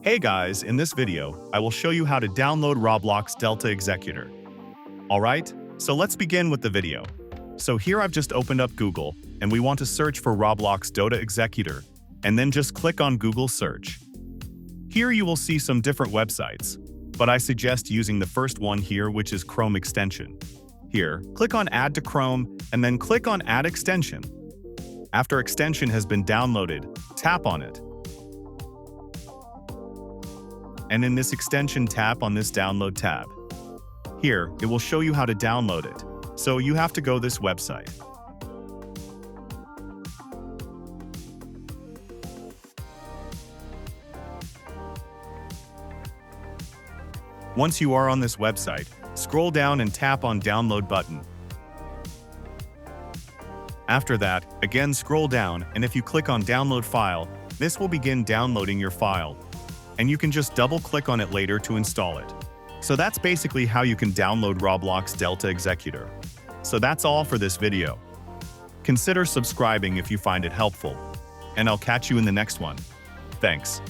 Hey guys, in this video, I will show you how to download Roblox Delta Executor. Alright, so let's begin with the video. So here I've just opened up Google, and we want to search for Roblox Delta Executor, and then just click on Google search. Here you will see some different websites, but I suggest using the first one here, which is Chrome extension. Here, click on Add to Chrome, and then click on Add Extension. After extension has been downloaded, tap on it. And in this extension, tap on this Download tab. Here, it will show you how to download it, so you have to go this website. Once you are on this website, scroll down and tap on Download button. After that, again scroll down, and if you click on Download File, this will begin downloading your file, and you can just double-click on it later to install it. So that's basically how you can download Roblox Delta Executor. So that's all for this video. Consider subscribing if you find it helpful, and I'll catch you in the next one. Thanks.